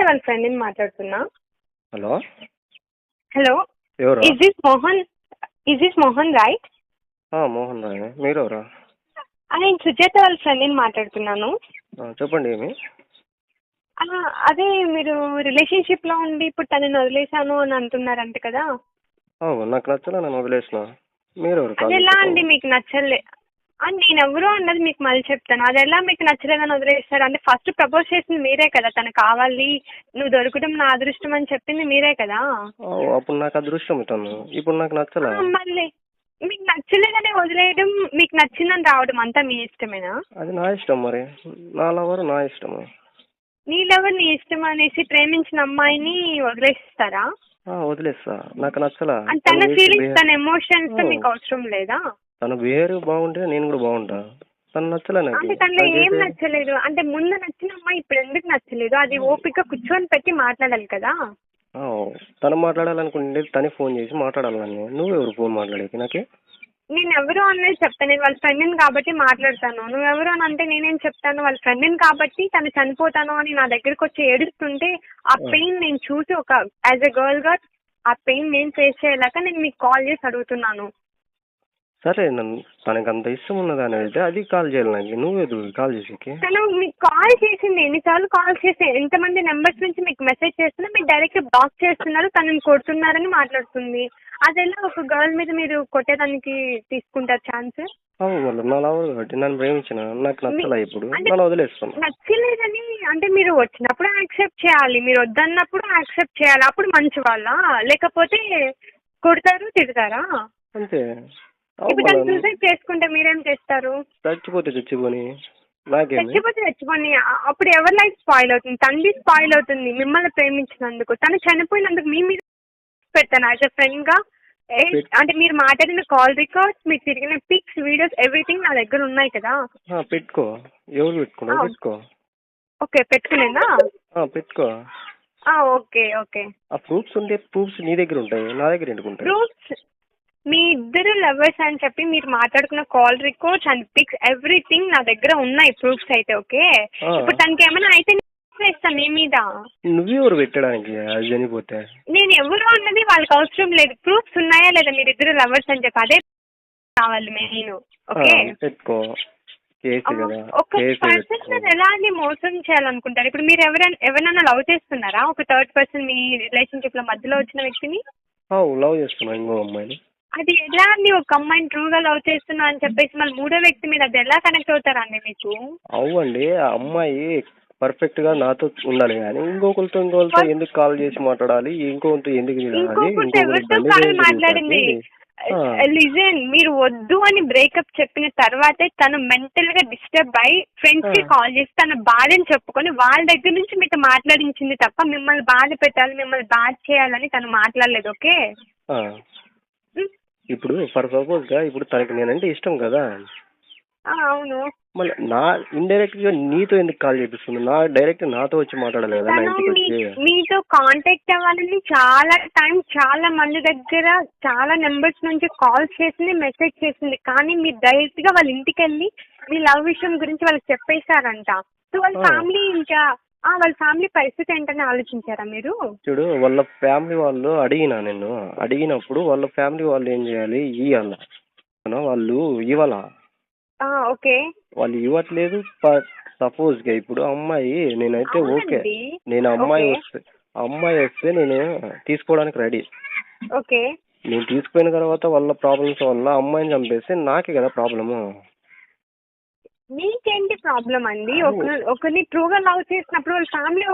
వాళ్ళ ఫ్రెండ్ని మాట్లాడుతున్నా. హలో హలో, ఎవరు? Is this Mohan right? Mohan Roy. మీరెవరా? నేను సుజాత వాళ్ళ ఫ్రెండ్ని మాట్లాడుతున్నాను. చెప్పండి. ఏమి? అదే మీరు రిలేషన్షిప్లో ఉండి ఇప్పుడు తనని వదిలేశాను అని అంటున్నారంట కదా. నాకు నచ్చలే, నేను వదిలేసిన. మీరెవరు? అది ఎలా అండి మీకు నచ్చలే? నేను ఎవరు అన్నది మీకు మళ్ళీ చెప్తాను. అది ఎలా మీకు నచ్చలేదని వదిలేస్తారు? అంటే ఫస్ట్ ప్రపోజ్ చేసింది మీరే కదా, తను కావాలి నువ్వు దొరకడం నా అదృష్టం అని చెప్పింది మీరే కదా. అప్పుడు నాకు అదృష్టం ఇతను, ఇప్పుడు నాకు నచ్చలే. మళ్ళీ మీకు నచ్చలేదని వదిలేయడం, మీకు నచ్చిందని రావడం అంతా మీ ఇష్టమేనా? అది నా ఇష్టం. మరి నా లవర్ నా ఇష్టం. నీ లవర్ నీ ఇష్టం అనేసి ప్రేమించిన అమ్మాయిని వదిలేస్తారా? వదిలేస్తా. నాకు నచ్చలా. తన ఫీలింగ్స్, తన ఎమోషన్స్ మీకు అవసరం లేదా? తన బిహేవియర్ బాగుంటే నేను కూడా బాగుంటా. తను నచ్చలే నాకు. అంటే తనలో ఏం నచ్చలేదు? అంటే ముందు నచ్చిన అమ్మాయి ఇప్పుడు ఎందుకు నచ్చలేదు? అది ఓపిక కూర్చొని పెట్టి మాట్లాడాలి కదా. తను మాట్లాడాలనుకుంటే తనే ఫోన్ చేసి మాట్లాడాలని. నువ్వెవరు ఫోన్ మాట్లాడేకి? నాకే నేను ఎవరు అనేది చెప్తాను. నేను వాళ్ళ ఫ్రెండ్ని కాబట్టి మాట్లాడతాను. నువ్వెవరు అని అంటే నేనేం చెప్తాను? వాళ్ళ ఫ్రెండ్ని కాబట్టి తను చనిపోతాను అని నా దగ్గరకు వచ్చి ఏడుస్తుంటే ఆ పెయిన్ నేను చూసి ఒక యాజ్ ఎ గర్ల్ గా ఆ పెయిన్ నేను ఫేస్ చేయలేక నేను మీకు కాల్ చేసి అడుగుతున్నాను. సరే, తనకి అంత ఇష్టం ఉన్నది అనేది అది కాల్ చేయాలి నాకు. నువ్వేదు కాల్ చేసేకి? తను మీకు కాల్ చేసింది ఎన్నిసార్లు కాల్ చేసి ఎంతమంది నెంబర్స్ నుంచి మీకు మెసేజ్ చేస్తున్నా మీరు డైరెక్ట్ బ్లాక్ చేస్తున్నారు, తనని కొడుతున్నారని మాట్లాడుతుంది. అదెలా ఒక గర్ల్ మీద మీరు కొట్టేదానికి తీసుకుంటారు ఛాన్స్? నా లవర్ కాబట్టి నన్ను ప్రేమించిన నాకు నచ్చలే. ఇప్పుడు నన్ను వదిలేస్తాను. నచ్చలేదని అంటే మీరు వచ్చినప్పుడు యాక్సెప్ట్ చేయాలి, మీరు వద్దన్నప్పుడు యాక్సెప్ట్ చేయాలి. అప్పుడు మంచి వాళ్ళ, లేకపోతే కొడతారు తిడతారా? అంతే. ఇప్పుడు తను సూసైడ్ చేసుకుంటే మీరేం చేస్తారు? చచ్చిపోతే చచ్చిపోని అప్పుడు ఎవరి లైఫ్ స్పాయిల్ అవుతుంది? తనది స్పాయిల్ అవుతుంది మిమ్మల్ని ప్రేమించినందుకు. తను చనిపోయినందుకు మీ మీద పెడతాను యాజ్ ఎ ఫ్రెండ్ గా. అంటే మీరు మాట్లాడిన కాల్ రికార్డ్స్, మీరు తిరిగిన పిక్స్, వీడియోస్, ఎవ్రీథింగ్ నా దగ్గర ఉన్నాయి కదా. పెట్టుకో. ఎవరు పెట్టుకున్నా? పెట్టుకో. ఓకే, పెట్టుకునేదా? పెట్టుకో. Okay okay. ఆ ప్రూఫ్స్ ఉంటే ప్రూఫ్స్ నీ దగ్గర ఉంటాయి, నా దగ్గర ఎందుకు ఉంటాయి? ప్రూఫ్స్ మీ ఇద్దరు లవర్స్ అని చెప్పి మీరు మాట్లాడుకున్న call records and pics everything నా దగ్గర ఉన్నాయి, ప్రూఫ్స్ అయితే. ఓకే, ఇప్పుడు తనకి ఏమైనా అయితే వేస్తాను మీ మీద. నువ్వెవరు పెట్టడానికి? అది చనిపోతే నేను ఎవరు అన్నది వాళ్ళకి అవసరం లేదు. ప్రూఫ్స్ ఉన్నాయా లేదా మీరిద్దరు లవర్స్ అని చెప్పి అదే కావాలి మెయిన్. ఓకే, పెట్టుకో. ఒక పర్సన్ ఎలా అని మోసం చేయాలనుకుంటారు? ఇప్పుడు మీరు ఎవరైనా లవ్ చేస్తున్నారా? ఒక థర్డ్ పర్సన్ మీ రిలేషన్షిప్ లో మధ్యలో వచ్చిన వ్యక్తిని లవ్ చేస్తున్నా ఇంకో అమ్మాయిని. అది ఎలా అండి? ఒక అమ్మాయిని ట్రూగా లవ్ చేస్తున్నా అని చెప్పేసి మళ్ళీ మూడో వ్యక్తి మీద అది ఎలా కనెక్ట్ అవుతారండి మీకు? అవ్వండి, ఆ అమ్మాయి పర్ఫెక్ట్ గా నాతో ఉండాలి కానీ ఇంకొకరితో ఎందుకు కాల్ చేసి మాట్లాడాలి? ఇంకొకరితో ఎందుకు మాట్లాడింది? లిజన్, మీరు వద్దు అని బ్రేకప్ చెప్పిన తర్వాతే తను మెంటల్ గా డిస్టర్బ్ అయి ఫ్రెండ్స్ కి కాల్ చేసి తన బాధని చెప్పుకొని వాళ్ళ దగ్గర నుంచి మీతో మాట్లాడించింది తప్ప మిమ్మల్ని బాధ పెట్టాలి, మిమ్మల్ని బాధ చేయాలని తను మాట్లాడలేదు. ఓకే, ఇప్పుడు ఫర్ సపోజ్ గా ఇప్పుడు తనకి నేనంటే ఇష్టం కదా. అవును. మళ్ళీ నా ఇండైరెక్ట్ గా నీతో ఎందుకు కాల్ చేపిస్తుంది? డైరెక్ట్ నాతో వచ్చి మాట్లాడాలి కదా. మీతో కాంటాక్ట్ అవ్వాలని చాలా టైం, చాలా మంది దగ్గర, చాలా నెంబర్స్ నుంచి కాల్ చేసింది, మెసేజ్ చేసింది. కానీ మీరు డైరెక్ట్ గా వాళ్ళ ఇంటికి వెళ్ళి మీ లవ్ విషయం గురించి వాళ్ళకి చెప్పేశారంట. సో వాళ్ళ ఫ్యామిలీ ఇంకా వాళ్ళ ఫ్యామిలీ పరిస్థితి ఏంటని ఆలోచించారా మీరు? చూడు, వాళ్ళ ఫ్యామిలీ వాళ్ళు అడిగినప్పుడు వాళ్ళ ఫ్యామిలీ వాళ్ళు ఏం చేయాలి? వాళ్ళు ఇవ్వాల. ఓకే, వాళ్ళు ఇవ్వట్లేదు. సపోజ్ గా ఇప్పుడు అమ్మాయి నేనైతే ఓకే, నేను అమ్మాయి వస్తే నేను తీసుకోవడానికి రెడీ. ఓకే, నేను తీసుకుపోయిన తర్వాత వాళ్ళ ప్రాబ్లమ్స్ వల్ల అమ్మాయిని చంపేస్తే నాకే కదా ప్రాబ్లము. మీకేంటి ప్రాబ్లం అండి? ఒకరిని ట్రూగా లవ్ చేసినప్పుడు వాళ్ళ ఫ్యామిలీ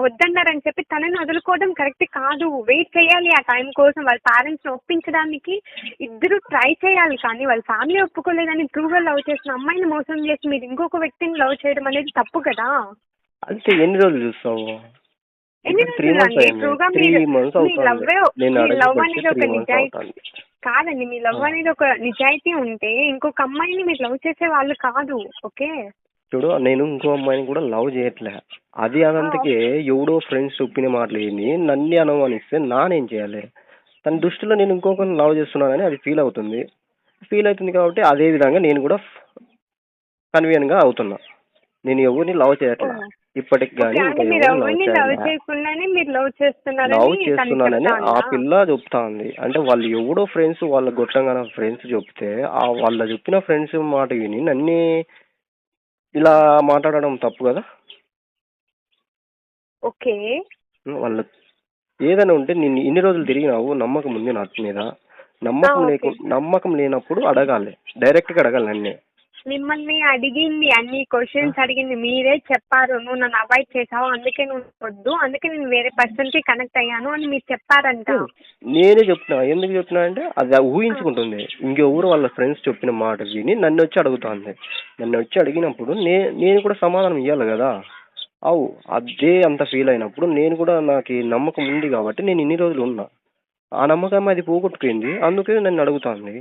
వద్దన్నారని చెప్పి తనని వదులుకోవడం కరెక్ట్ కాదు. వెయిట్ చేయాలి ఆ టైం కోసం. వాళ్ళ పేరెంట్స్ ఒప్పించడానికి ఇద్దరు ట్రై చేయాలి. కానీ వాళ్ళ ఫ్యామిలీ ఒప్పుకోలేదని ట్రూగా లవ్ చేసిన అమ్మాయిని మోసం చేసి మీరు ఇంకొక వ్యక్తిని లవ్ చేయడం అనేది తప్పు కదా. అంటే ఎన్ని రోజులు చూస్తావు? కాదండి, మీ లవ్ అనేది ఒక నిజాయితీ ఉంటే ఇంకొక అమ్మాయిని మీరు లవ్ చేసే వాళ్ళు కాదు. ఓకే, చూడు, నేను ఇంకో అమ్మాయిని కూడా లవ్ చేయట్లే. అదంతకే ఎవడో ఫ్రెండ్స్ చెప్పిన మాటలేని నన్ను అనుమానిస్తే నానేం చేయాలి? తన దృష్టిలో నేను ఇంకొకరిని లవ్ చేస్తున్నానని అది ఫీల్ అవుతుంది కాబట్టి అదే విధంగా నేను కూడా కన్వీనియంట్ గా అవుతున్నా. నేను ఎవరిని లవ్ చేయట్లే. ఇప్పటికి ఓకే. కానీ అంటే ఇంకా మీరు ఎవరిని లవ్ ఎవరిని లవ్ చేయలే. చేయకుండానే మీరు లవ్ లవ్ చేస్తున్నారని తనకి చేస్తున్నానని చెప్తా ఆ ఉందా? పిల్ల చెప్తా ఉంది. అంటే వాళ్ళు ఎవడో ఫ్రెండ్స్ వాళ్ళ గొట్టంగానే ఫ్రెండ్స్ చెప్తే ఆ వాళ్ళ చెప్పిన ఫ్రెండ్స్ మాట విని నన్ను ఇలా మాట్లాడడం తప్పు కదా. ఓకే. వాళ్ళు ఏదైనా ఉంటే నేను ఇన్ని రోజులు తిరిగినావు, నమ్మకం ఉంది నా మీద. ఓకే. నమ్మకం లేనప్పుడు అడగాలి, డైరెక్ట్గా అడగాలి నన్నే. మిమ్మల్ని అడిగింది, అన్ని క్వశ్చన్స్ అడిగింది మీరే చెప్పారు. నువ్వు నన్ను అవాయిడ్ చేసావు, అందుకే నువ్వు వద్దు, అందుకే నేను వేరే పర్సన్ కి కనెక్ట్ అయ్యాను అని మీరు చెప్పారంట. నేనే చెప్తున్నా. ఎందుకు చెప్తున్నా అంటే అది ఆ, ఊహించుకుంటుంది. ఇంకెవరు వాళ్ళ ఫ్రెండ్స్ చెప్పిన మాట విని నన్ను వచ్చి అడుగుతుంది. నన్ను వచ్చి అడిగినప్పుడు నేను కూడా సమాధానం ఇవ్వాలి కదా. అవు అదే అంత ఫీల్ అయినప్పుడు నేను కూడా నాకు ఈ నమ్మకం ఉంది కాబట్టి నేను ఇన్ని రోజులు ఉన్నా. ఆ నమ్మకం అది పోగొట్టుకుంది, అందుకే నన్ను అడుగుతుంది.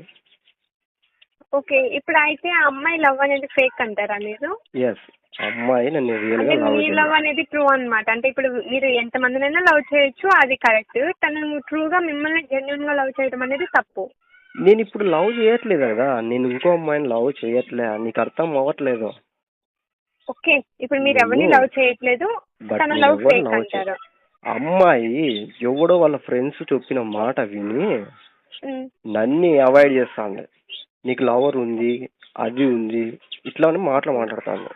ఓకే. ఇప్పుడు అయితే ఆ అమ్మాయి లవ్ అనేది ఫేక్ అంటారా మీరు? ఎస్, అమ్మాయి నన్ను రియల్ అంటే గా లవ్ మీ చేయలేదు. లవ్ అనేది ట్రూ అన్నమాట. అంటే ఇప్పుడు మీరు ఎంతమందినైనా లవ్ చేయొచ్చు, అది కరెక్ట్. తను ట్రూగా మిమ్మల్ని జెన్యున్ గా లవ్ చేయడం అనేది తప్పు. నేను ఇప్పుడు లవ్ చేయట్లేదు కదా, నేను ఇంకో అమ్మాయిని లవ్ చేయట్లే. నీకు అర్థం అవ్వట్లేదు. ఓకే. ఇప్పుడు మీరు ఎవరిని నేను లవ్ చేయట్లేదు, బట్ తన నేను లవ్ ఎవరు ఫేక్ లవ్ చే అంటారు. అమ్మాయి ఎవడో వాళ్ళ ఫ్రెండ్స్ చెప్పిన మాట విని ఉమ్. నన్ను అవాయిడ్ చేస్తాంది. నీకు లవర్ ఉంది, అది ఉంది, ఇట్లా అని మాట్లాడుతాను.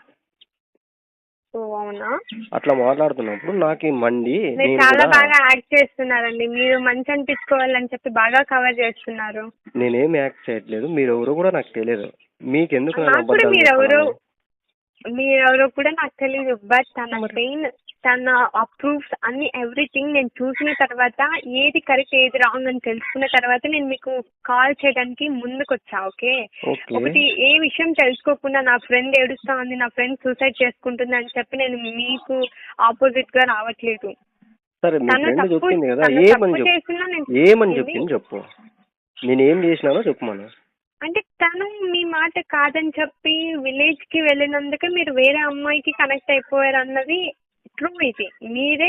ఓ అవునా? అట్లా మాట్లాడుతున్నప్పుడు నాకు ఈ మండి మీరు నేను చాలా కూడా బాగా యాక్ట్ చేస్తున్నారండి. మీరు మంచి అనిపించుకోవాలని చెప్పి బాగా కవర్ చేస్తున్నారు. నేనేం యాక్ట్ చేయట్లేదు. మీరు ఎవరో కూడా నాకు తెలియదు. మీకెందుకు నన్ను నాకు కూడా అబద్ధాలు మీరెవరో చెప్పాలని? మీరెవరో కూడా నాకు తెలియదు. బట్ తన మరి పెయిన్, తన అప్రూవ్స్ అన్ని ఎవ్రీథింగ్ నేను చూసిన తర్వాత ఏది కరెక్ట్ ఏది రాంగ్ అని తెలుసుకున్న తర్వాత నేను మీకు కాల్ చేయడానికి ముందుకు వచ్చా. ఓకే. ఓకే. ఒకటి ఏ విషయం తెలుసుకోకుండా నా ఫ్రెండ్ ఏడుస్తా ఉంది, నా ఫ్రెండ్ సూసైడ్ చేసుకుంటుంది అని చెప్పి నేను మీకు ఆపోజిట్ గా రావట్లేదు. సరే, మీ తను ఫ్రెండ్ తప్పు చెప్పింది కదా, తను ఏమని తప్పు చెప్పు, చేసినా నేను ఏమని ఇది చెప్పింది చెప్పు. నేను ఏం చేసినానో చెప్పమను. అంటే తను మీ మాట కాదని చెప్పి విలేజ్ కి వెళ్ళినందుకే మీరు వేరే అమ్మాయికి కనెక్ట్ అయిపోయారు అన్నది ట్రూ. ఇది మీరే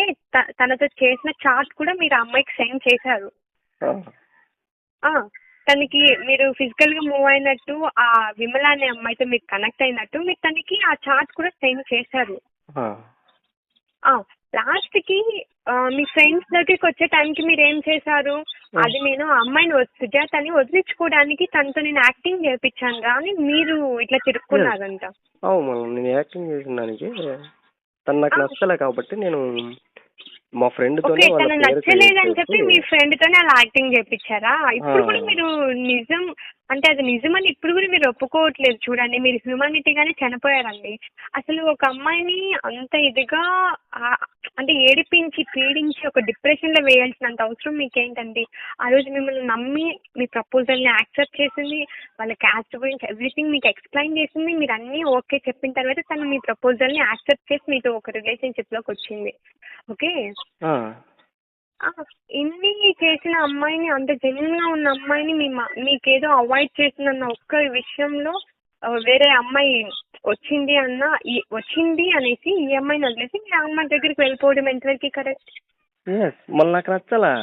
తనతో చేసిన చాట్ కూడా మీరు ఆ అమ్మాయికి సెండ్ చేశారు. ఆ, ఆ తనకి మీరు ఫిజికల్ గా మూవ్ అయినట్టు, ఆ విమల అనే అమ్మాయితో మీరు కనెక్ట్ అయినట్టు మీరు తనకి ఆ చాట్ కూడా సెండ్ చేశారు. ఆ, లాస్ట్ కి మీ ఫ్రెండ్స్ దగ్గరికి వచ్చే టైంకి మీరు ఏం చేశారు? అది నేను ఆ అమ్మాయిని సుజాతని వదిలించుకోవడానికి తనతో నేను యాక్టింగ్ చేయించాను రా అని మీరు ఇట్లా తిరుక్కున్నారంట. అవును, నేను యాక్టింగ్ చేసిన దానికి తను నాకు నచ్చలే కాబట్టి నేను మా ఫ్రెండ్తోనే ఓకే. వాళ్ళ తను పేరు క్రియేట్ నచ్చలేదని చెప్పి చేసి. మీ ఫ్రెండ్ తోనే అలా యాక్టింగ్ చేయించారా? ఇప్పుడు కూడా మీరు నిజం అంటే అది నిజమని ఇప్పుడు కూడా మీరు ఒప్పుకోవట్లేదు. చూడండి, మీరు హ్యూమానిటీగానే చనిపోయారండి. అసలు ఒక అమ్మాయిని అంత ఇదిగా అంటే ఏడిపించి పీడించి ఒక డిప్రెషన్ లో వేయాల్సినంత అవసరం మీకేంటండి? ఆ రోజు మిమ్మల్ని నమ్మి మీ ప్రపోజల్ ని యాక్సెప్ట్ చేసింది, వాళ్ళ క్యాస్ట్ గురించి ఎవ్రీథింగ్ మీకు ఎక్స్ప్లెయిన్ చేసింది. మీరు అన్ని ఓకే చెప్పిన తర్వాత తను మీ ప్రపోజల్ ని యాక్సెప్ట్ చేసి మీతో ఒక రిలేషన్షిప్ లోకి వచ్చింది. ఓకే. ఇన్ని చేసిన అమ్మాయిని, అంత జెన్యున్ గా ఉన్న అమ్మాయిని మీకేదో అవాయిడ్ చేసిందన్న ఒక్క విషయంలో వేరే అమ్మాయి వచ్చింది అనేసి ఈ అమ్మాయిని వదిలేసి మీ అమ్మాయి దగ్గరికి వెళ్ళిపోవడం ఎంతవరకు కరెక్ట్? మళ్ళీ నాకు నచ్చలా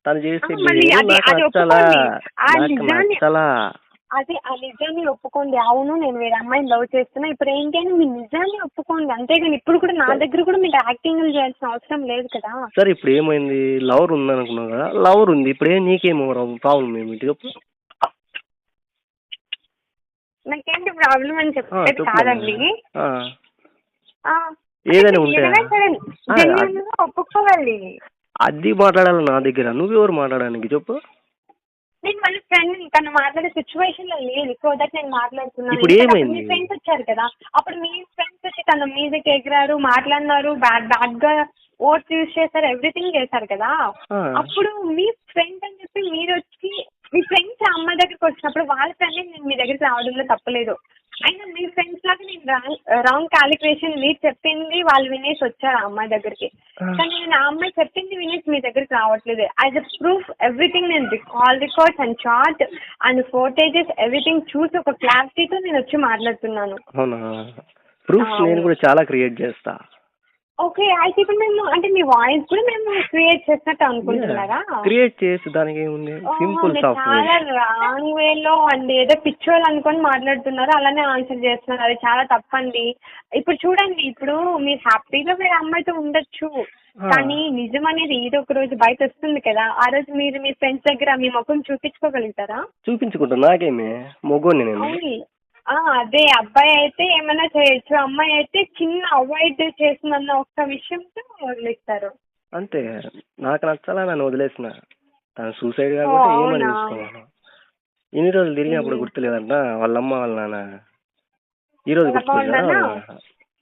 తను చేసి. మళ్ళీ అది ఒప్పుకోండి. ఆ నిజాన్ని ఒప్పుకోండి. అవును, నేను వేరే అమ్మాయిని లవ్ చేస్తున్నా, ఇప్పుడు ఏంటి అని మీ నిజాన్ని ఒప్పుకోండి. అంతేగాని ఇప్పుడు కూడా నా దగ్గర కూడా మీరు యాక్టింగ్ చేయాల్సిన అవసరం లేదు కదా. సరే, ఇప్పుడు ఏమైంది? లవర్ ఉంది అనుకున్నావు కదా, లవర్ ఉంది. ఇప్పుడు నీకేమో ప్రాబ్లం ఏమిటి చెప్పు. నాకేంటి ప్రాబ్లం అని చెప్పేది కాదండి. ఏదైనా ఉంటే ఒప్పుకోవాలి. అది మాట్లాడాలి నా దగ్గర. నువ్వెవరు మాట్లాడడానికి చెప్పు. నేను వాళ్ళ ఫ్రెండ్, తను మాట్లాడే సిచ్యువేషన్ లో లేదు, సో దట్ నేను మాట్లాడుతున్నాను. ఇప్పుడు ఏమైంది? మీ ఫ్రెండ్స్ వచ్చారు కదా, అప్పుడు మీ ఫ్రెండ్స్ వచ్చి తన మీదకి ఎగిరారు, మాట్లాడినారు, బ్యాడ్ గా ఓట్స్ యూజ్ చేశారు, ఎవ్రీథింగ్ చేశారు కదా. అప్పుడు మీ ఫ్రెండ్ అని చెప్పి మీరు వచ్చి మీ ఫ్రెండ్స్ ఆ అమ్మాయి దగ్గరికి వచ్చినప్పుడు వాళ్ళ ఫ్రెండ్ నేను మీ దగ్గరికి రావడంలో తప్పలేదు. అయినా మీ ఫ్రెండ్స్ లాగా నేను రాంగ్ క్యాలిక్యులేషన్ మీరు చెప్పింది వాళ్ళు వినేసి వచ్చారు ఆ అమ్మాయి దగ్గరికి. కానీ నేను ఆ అమ్మాయి చెప్పింది వినేసి మీ దగ్గరికి రావట్లేదు. యాజ్ అ ప్రూఫ్ ఎవ్రీథింగ్ నేను call records and chart and footages everything చూసి ఒక క్లారిటీతో నేను వచ్చి మాట్లాడుతున్నాను. అవునా? ప్రూఫ్స్ నేను కూడా చాలా క్రియేట్ చేస్తా. ఓకే. అయితే ఇప్పుడు మేము అంటే మీ వాయిస్ కూడా మేము క్రియేట్ చేసినట్టు అనుకుంటున్నారా? క్రియేట్ చేసి దానికి ఏముంది, ఓహో! సింపుల్ మీరు సాఫ్ట్వేర్. చాలా రాంగ్ వేలో అండి. ఏదో పిచ్చోళ్ళు అనుకొని మాట్లాడుతున్నారు. అలానే ఆన్సర్ చేస్తున్నారు. అది చాలా తప్పండి. ఇప్పుడు చూడండి, ఇప్పుడు మీరు హ్యాపీగా వేరే అమ్మాయితో ఉండొచ్చు. కానీ నిజం అనేది ఏదో ఒక రోజు బయట వస్తుంది కదా! ఆ రోజు మీరు మీ ఫ్రెండ్స్ దగ్గర మీ ముఖం చూపించుకోగలుగుతారా? చూపించుకుంటా, నాకేమి, మొగోని నేను. అవును. అదే అబ్బాయి అయితే ఏమైనా చేయొచ్చు. అమ్మాయి అయితే చిన్న అవాయిడ్ చేస్తుందన్న ఒక్క విషయంతో వదిలేస్తారు. అంతే, నాకు నచ్చాలా నన్ను వదిలేసిన. తను సూసైడ్ ఓహ్! కాకుండా ఏమని అవునా? చూసుకోవాలి. ఇన్ని రోజులు తిరిగినప్పుడు హ్మ్. గుర్తులేదంట వాళ్ళమ్మ వాళ్ళ నాన్న. ఈ రోజు వాళ్ళమ్మ వాళ్ళ గుర్తుకొచ్చారా నాన్న వాళ్ళ నాన్న?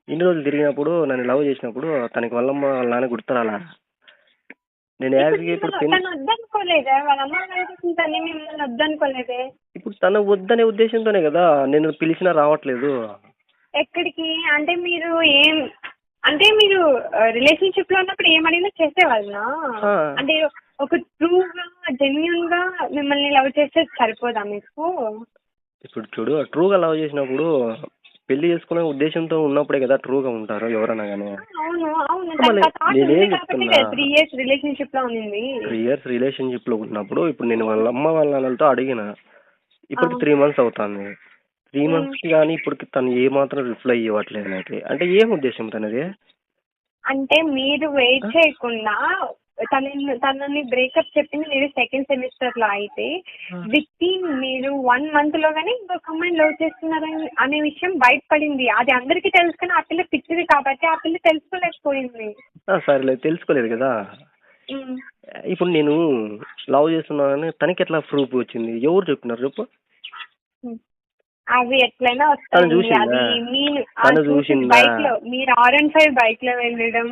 ఇన్ని రోజులు తిరిగినప్పుడు నన్ను లవ్ చేసినప్పుడు తనకి వాళ్ళమ్మ వాళ్ళ నాన్న గుర్తురాలా? నేను ఇప్పుడు యాజ్గా ఇప్పుడు తను వద్దనుకోలేదా? వాళ్ళ అమ్మ వాళ్ళ తను మిమ్మల్ని వద్దనుకోలేదే? ఇప్పుడు తను వద్దనే ఉద్దేశంతోనే కదా నేను పిలిచినా రావట్లేదు. ఎక్కడికి? అంటే మీరు ఏం అంటే మీరు రిలేషన్‌షిప్‌లో ఉన్నప్పుడు ఏమడిగినా చేసేవాళ్ళా? ఆ, అంటే ఒక ట్రూగా, జెన్యూన్‌గా మిమ్మల్ని లవ్ చేస్తే సరిపోదా మీకు? ఇప్పుడు చూడు, ట్రూగా లవ్ చేసినప్పుడు పెళ్లి చేసుకునే ఉద్దేశంతో ఉన్నప్పుడే కదా ట్రూగా ఉంటారు ఎవరైనా కానీ. అవును. అవును. మళ్ళీ తనకు ఆ థాట్ ఉంది నేనేం కాబట్టే చెప్తున్నా, కదా 3 ఇయర్స్ రిలేషన్‌షిప్‌లో ఉన్నింది. 3 ఇయర్స్ రిలేషన్షిప్ లో ఉన్నప్పుడు ఇప్పుడు నేను వాళ్ళ అమ్మ వాళ్ళ నాన్నలతో అడిగిన. ఆ! ఇప్పటికి 3 months అవుతుంది. త్రీ హ్మ్. మంత్స్ కానీ ఇప్పటికి తను ఏ మాత్రం రిప్లై ఇవ్వట్లేదు నాకు. అంటే ఏం ఉద్దేశం తనది? అంటే మీరు వెయిట్ ఆ? చేయకుండా తనని బ్రేకప్ చెప్పింది మీరు సెకండ్ సెమిస్టర్‌లో అయితే, ఆ. వితిన్ మీరు 1 మంత్‌లోగానే ఇంకొక అమ్మాయిని లవ్ చేస్తున్నారని అనే విషయం బయటపడింది. అది అందరికీ తెలుసు కానీ ఆ పిల్ల పిచ్చిది కాబట్టి ఆ పిల్ల తెలుసుకోలేకపోయింది. సరేలే, తెలుసుకోలేదు కదా. హ్మ్. ఇప్పుడు నేను లవ్ చేస్తున్నానని తనకి ఎట్లా ప్రూఫ్ వచ్చింది? ఎవరు చెప్తున్నారు చెప్పు? హ్మ్. అవి ఎట్లైనా తను వస్తాయండి. చూసిందా? అది మీరు తను చూసింది చూసిందా? బైక్‌లో. మీరు R15 బైక్‌లో వెళ్ళడం,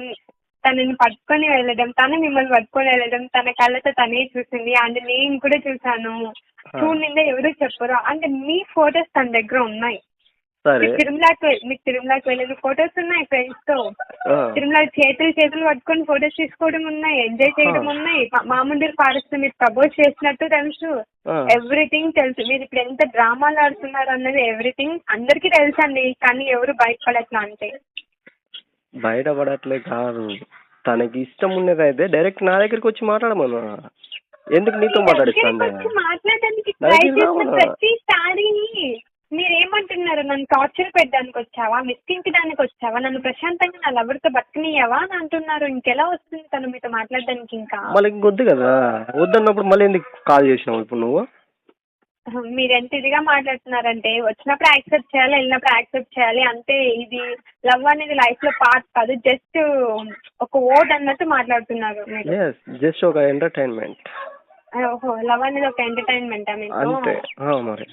తనని పట్టుకొని వెళ్ళడం, తను మిమ్మల్ని పట్టుకొని వెళ్ళడం, తన కళ్ళతో తనే చూసింది. అండ్ నేను కూడా చూసాను. ఆ, చూడనిదే ఎవరు చెప్పరు. అంటే మీ ఫోటోస్ తన దగ్గర ఉన్నాయి. సరే. మీకు తిరుమలకి వెళ్ళిన ఫోటోస్ ఉన్నాయి ఫ్రెండ్స్‌తో. ఆ, తిరుమల చేతులు పట్టుకొని ఫోటోస్ తీసుకోవడం ఉన్నాయి. ఎంజాయ్ ఆ, చేయడం ఉన్నాయి. మామూలు ఫారెస్ట్ మీరు ప్రపోజ్ చేసినట్టు తెలుసు. ఆ. ఎవ్రీథింగ్ తెలుసు. మీరు ఇప్పుడు ఎంత డ్రామాలు ఆడుతున్నారు అన్నది ఎవ్రీథింగ్ అందరికీ తెలుసండి. కానీ ఎవరు బయటపడట్లా అంతే. బయటపడట్లే కాదు, తనకి ఇష్టం ఉన్నదైతే డైరెక్ట్ నా దగ్గరికి వచ్చి మాట్లాడమను. ఎందుకు మీ నీతో దగ్గరికి మాట్లాడిస్తాండే? వచ్చి మాట్లాడడానికి నా ట్రై దగ్గరికి చేసిన రామను. ప్రతిసారి మీరేమంటున్నారు? నన్ను టార్చర్ పెట్టడానికి వచ్చావా? మిస్కించడానికి వచ్చావా? నన్ను ప్రశాంతంగా నా లవర్‌తో బతకనియ్యవా అని అంటున్నారు. ఇంకెలా వస్తుంది తను మీతో మాట్లాడడానికి ఇంకా? మళ్ళీ ఇంకొద్దు కదా. వద్దన్నప్పుడు మళ్ళీ ఎందుకు కాల్ చేసినావు ఇప్పుడు నువ్వు? మీరెంత ఇదిగా మాట్లాడుతున్నారంటే వచ్చినప్పుడు యాక్సెప్ట్ చేయాలి, వెళ్ళినప్పుడు యాక్సెప్ట్ చేయాలి అంతే. ఇది లవ్ అనేది లైఫ్‌లో పార్ట్ కాదు. జస్ట్ ఒక ఓట్ అన్నట్టు మాట్లాడుతున్నారు మీరు. ఎస్, జస్ట్ ఒక ఎంటర్టైన్మెంట్ ఓహో! లవ్ అనేది ఒక ఎంటర్‌టైన్‌మెంటా మీకు? అంతే. మరి